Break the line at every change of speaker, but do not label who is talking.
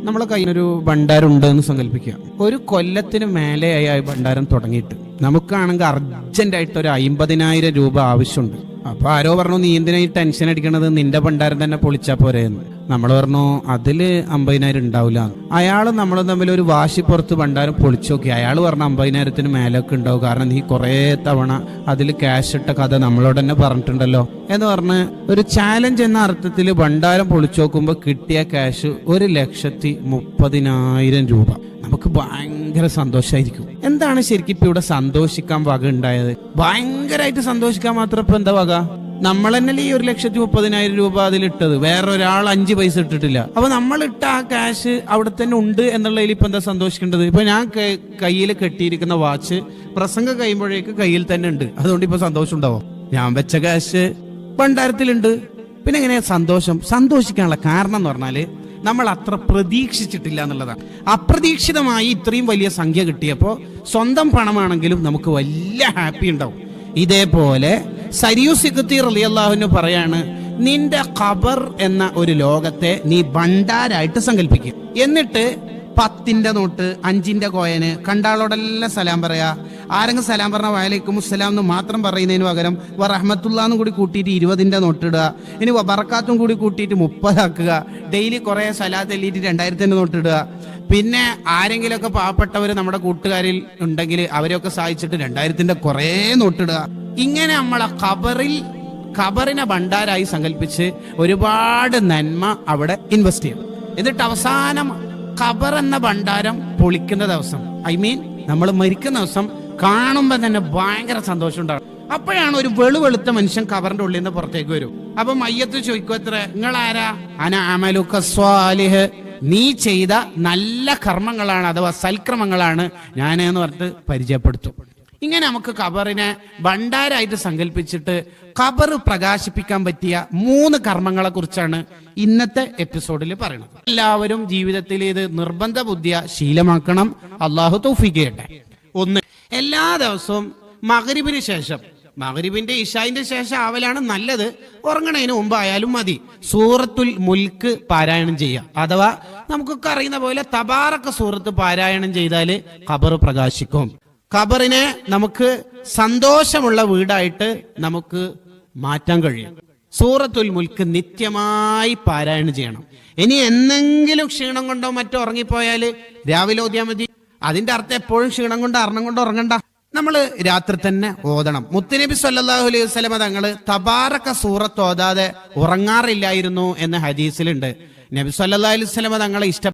നമ്മളെ കയ്യിലൊരു ഭണ്ഡാരം ഉണ്ട് എന്ന് സങ്കല്പിക്കുക. ഒരു കൊല്ലത്തിന് മേലെയായി ആ ഭണ്ഡാരം തുടങ്ങിയിട്ട് നമുക്കാണെങ്കിൽ അർജന്റായിട്ട് ഒരു 50,000 രൂപ ആവശ്യമുണ്ട്. അപ്പൊ ആരോ പറഞ്ഞു, നീ എന്തിനാ ഈ ടെൻഷൻ അടിക്കണത്, നിന്റെ ഭണ്ഡാരം തന്നെ പൊളിച്ചാ പോരെയെന്ന്. നമ്മൾ പറഞ്ഞു അതില് 50,000 ഉണ്ടാവില്ല. അയാൾ നമ്മൾ തമ്മിൽ ഒരു വാശിപ്പുറത്ത് ഭണ്ഡാരം പൊളിച്ചു നോക്കി. അയാൾ പറഞ്ഞു 50,000-ന് മേലൊക്കെ ഉണ്ടാവും, കാരണം നീ കുറേ തവണ അതിൽ ക്യാഷ് ഇട്ട കഥ നമ്മളോട് തന്നെ പറഞ്ഞിട്ടുണ്ടല്ലോ എന്ന് പറഞ്ഞ് ഒരു ചാലഞ്ച് എന്ന അർത്ഥത്തിൽ ഭണ്ഡാരം പൊളിച്ചു നോക്കുമ്പോൾ കിട്ടിയ ക്യാഷ് 1,30,000 രൂപ. നമുക്ക് ഭയങ്കര സന്തോഷമായിരിക്കും. എന്താണ് ശരിക്കും ഇപ്പൊ ഇവിടെ സന്തോഷിക്കാൻ വക ഉണ്ടായത്? ഭയങ്കരമായിട്ട് സന്തോഷിക്കാൻ മാത്രം ഇപ്പൊ എന്താ വക? നമ്മൾ തന്നെയല്ലേ ഈ 1,30,000 രൂപ അതിലിട്ടത്, വേറൊരാൾ 5 പൈസ ഇട്ടിട്ടില്ല. അപ്പൊ നമ്മൾ ഇട്ട ആ ക്യാഷ് അവിടെ തന്നെ ഉണ്ട് എന്നുള്ളതിൽ ഇപ്പൊ എന്താ സന്തോഷിക്കേണ്ടത്? ഇപ്പൊ ഞാൻ കയ്യിൽ കെട്ടിയിരിക്കുന്ന വാച്ച് പ്രസംഗം കഴിയുമ്പോഴേക്ക് കയ്യിൽ തന്നെ ഉണ്ട്, അതുകൊണ്ട് ഇപ്പൊ സന്തോഷം ഉണ്ടാവോ? ഞാൻ വെച്ച ക്യാഷ് ഭണ്ഡാരത്തിലുണ്ട്. പിന്നെ എങ്ങനെയാ സന്തോഷിക്കാനുള്ള കാരണം എന്ന് പറഞ്ഞാല് നമ്മൾ അത്ര പ്രതീക്ഷിച്ചിട്ടില്ല എന്നുള്ളതാണ്. അപ്രതീക്ഷിതമായി ഇത്രയും വലിയ സംഖ്യ കിട്ടിയപ്പോൾ സ്വന്തം പണമാണെങ്കിലും നമുക്ക് വലിയ ഹാപ്പി ഉണ്ടാവും. ഇതേപോലെ സരിയു സിഖ്തി റളിയല്ലാഹു അൻഹു പറയാണ്, നിന്റെ ഖബർ എന്ന ഒരു ലോകത്തെ നീ ഭണ്ഡാരായിട്ട് സങ്കല്പിക്കുക. എന്നിട്ട് 10ന്റെ നോട്ട്, 5ന്റെ കോയന് കണ്ടാളോടെല്ലാം സലാം പറയാ. ആരെങ്കിലും സലാം പറഞ്ഞ വഅലൈക്കും അസ്സലാം എന്ന് മാത്രം പറയുന്നതിന് പകരം റഹ്മത്തുള്ളാന്നും കൂടി കൂട്ടിയിട്ട് 20ന്റെ നോട്ട് ഇടുക. ഇനി ബറക്കാത്തും കൂടി കൂട്ടിയിട്ട് 30 ആക്കുക. ഡെയിലി കുറെ സലാത്ത് എല്ലിയിട്ട് 2000ന്റെ നോട്ട് ഇടുക. പിന്നെ ആരെങ്കിലുമൊക്കെ പാവപ്പെട്ടവർ നമ്മുടെ കൂട്ടുകാരിൽ ഉണ്ടെങ്കിൽ അവരെയൊക്കെ സഹായിച്ചിട്ട് 2000ന്റെ കുറെ നോട്ടിടുക. ഇങ്ങനെ നമ്മളെ ഖബറിനെ ഭണ്ഡാരായി സങ്കല്പിച്ച് ഒരുപാട് നന്മ അവിടെ ഇൻവെസ്റ്റ് ചെയ്യും. എന്നിട്ട് അവസാനം ഖബർ എന്ന ഭണ്ഡാരം പൊളിക്കുന്ന ദിവസം, നമ്മൾ മരിക്കുന്ന ദിവസം കാണുമ്പോൾ തന്നെ ഭയങ്കര സന്തോഷം ഉണ്ടാകും. അപ്പോഴാണ് ഒരു വെളുത്ത മനുഷ്യൻ ഖബറിന്റെ ഉള്ളിൽ നിന്ന് പുറത്തേക്ക് വരും. അപ്പൊ മയ്യത്ത് ചോദിക്കും, എത്ര നിങ്ങളാരാ? അന അമലുക സ്വാലിഹ്, നീ ചെയ്ത നല്ല കർമ്മങ്ങളാണ് അഥവാ സൽക്രമങ്ങളാണ് ഞാൻ എന്ന് പറഞ്ഞിട്ട് പരിചയപ്പെടുത്തും. ഇങ്ങനെ നമുക്ക് ഖബറിനെ ഭണ്ഡാരായിട്ട് സങ്കല്പിച്ചിട്ട് ഖബർ പ്രകാശിപ്പിക്കാൻ പറ്റിയ 3 കർമ്മങ്ങളെ കുറിച്ചാണ് ഇന്നത്തെ എപ്പിസോഡിൽ പറയുന്നത്. എല്ലാവരും ജീവിതത്തിൽ ഇത് നിർബന്ധ ബുദ്ധിയ ശീലമാക്കണം. അള്ളാഹു തൗഫീഖ് ചെയ്യട്ടെ. 1, എല്ലാ ദിവസവും മഗ്രിബിന് ശേഷം, മഗ്രിബിന്റെ ഇശായിന്റെ ശേഷം ആവലാണ് നല്ലത്, ഉറങ്ങണതിന് മുമ്പ് ആയാലും മതി, സൂറത്തുൽ മുൽക്ക് പാരായണം ചെയ്യുക. അഥവാ നമുക്കൊക്കെ അറിയുന്ന പോലെ തബാറക സൂറത്ത് പാരായണം ചെയ്താല് ഖബർ പ്രകാശിക്കും. ഖബറിനെ നമുക്ക് സന്തോഷമുള്ള വീടായിട്ട് നമുക്ക് മാറ്റാൻ കഴിയും. സൂറത്തുൽ മുൽക്ക് നിത്യമായി പാരായണം ചെയ്യണം. ഇനി എന്തെങ്കിലും ക്ഷീണം കൊണ്ടോ മറ്റോ ഉറങ്ങിപ്പോയാല് രാവിലെ ഓതിയാൽ മതി. അതിന്റെ അർത്ഥം എപ്പോഴും ക്ഷീണം കൊണ്ട് അർണം കൊണ്ട് ഉറങ്ങണ്ട, നമ്മൾ രാത്രി തന്നെ ഓതണം. മുത്തുനബി സല്ലല്ലാഹു അലൈഹി വസല്ലമ തങ്ങള് തബാറക സൂറത്ത് ഓതാതെ ഉറങ്ങാറില്ലായിരുന്നു എന്ന ഹദീസിലുണ്ട്. നബി സല്ലല്ലാഹു അലൈഹി വസല്ലമ തങ്ങളെ